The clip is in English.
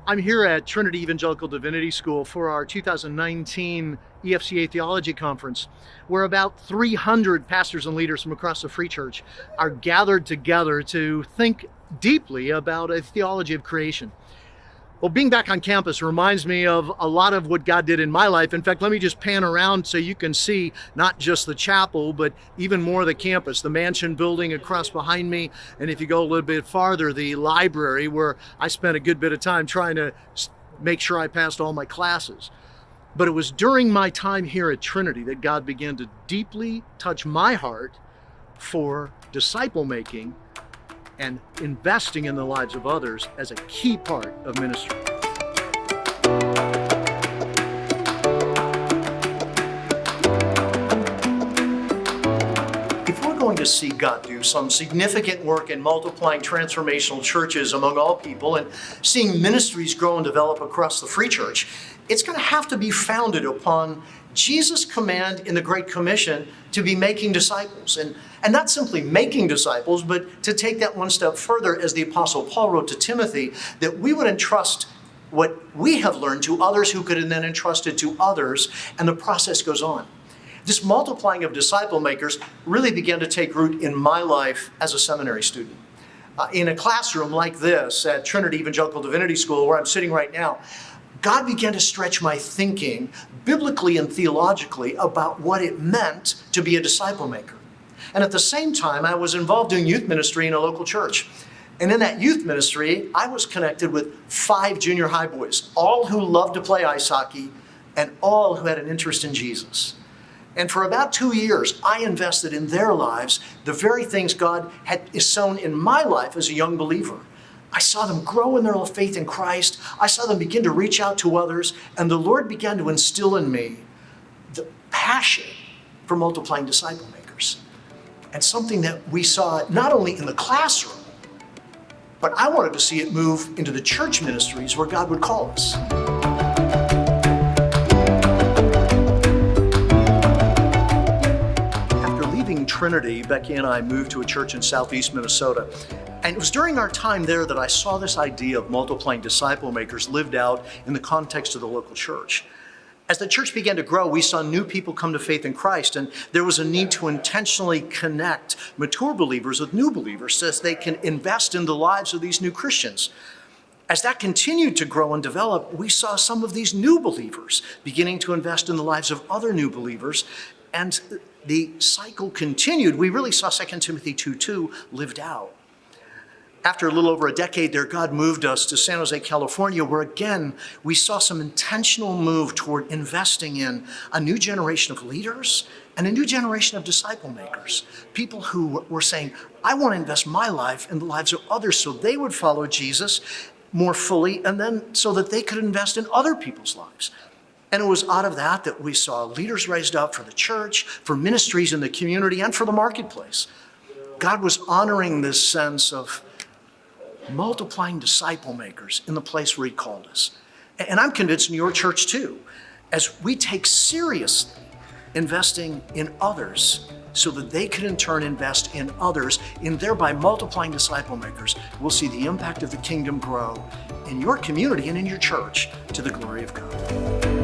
I'm here at Trinity Evangelical Divinity School for our 2019 EFCA Theology Conference, where about 300 pastors and leaders from across the Free Church are gathered together to think deeply about a theology of creation. Well, being back on campus reminds me of a lot of what God did in my life. In fact, let me just pan around so you can see not just the chapel, but even more the campus, the mansion building across behind me. And if you go a little bit farther, the library where I spent a good bit of time trying to make sure I passed all my classes. But it was during my time here at Trinity that God began to deeply touch my heart for disciple making and investing in the lives of others as a key part of ministry. If we're going to see God do some significant work in multiplying transformational churches among all people and seeing ministries grow and develop across the Free Church, it's going to have to be founded upon Jesus' command in the Great Commission to be making disciples. And not simply making disciples, but to take that one step further, as the Apostle Paul wrote to Timothy, that we would entrust what we have learned to others who could then entrust it to others, and the process goes on. This multiplying of disciple makers really began to take root in my life as a seminary student. In a classroom like this at Trinity Evangelical Divinity School, where I'm sitting right now, God began to stretch my thinking biblically and theologically about what it meant to be a disciple maker. And at the same time, I was involved in youth ministry in a local church. And in that youth ministry, I was connected with 5 junior high boys, all who loved to play ice hockey and all who had an interest in Jesus. And for about 2 years, I invested in their lives the very things God had sown in my life as a young believer. I saw them grow in their faith in Christ. I saw them begin to reach out to others. And the Lord began to instill in me the passion for multiplying disciple makers. And something that we saw not only in the classroom, but I wanted to see it move into the church ministries where God would call us. After leaving Trinity, Becky and I moved to a church in southeast Minnesota. And it was during our time there that I saw this idea of multiplying disciple makers lived out in the context of the local church. As the church began to grow, we saw new people come to faith in Christ, and there was a need to intentionally connect mature believers with new believers so that they can invest in the lives of these new Christians. As that continued to grow and develop, we saw some of these new believers beginning to invest in the lives of other new believers, and the cycle continued. We really saw 2 Timothy 2:2 lived out. After a little over a decade there, God moved us to San Jose, California, where again, we saw some intentional move toward investing in a new generation of leaders and a new generation of disciple makers. People who were saying, I want to invest my life in the lives of others so they would follow Jesus more fully, and then so that they could invest in other people's lives. And it was out of that we saw leaders raised up for the church, for ministries in the community, and for the marketplace. God was honoring this sense of multiplying disciple makers in the place where he called us. And I'm convinced in your church too, as we take seriously investing in others so that they can in turn invest in others, in thereby multiplying disciple makers, we'll see the impact of the kingdom grow in your community and in your church to the glory of God.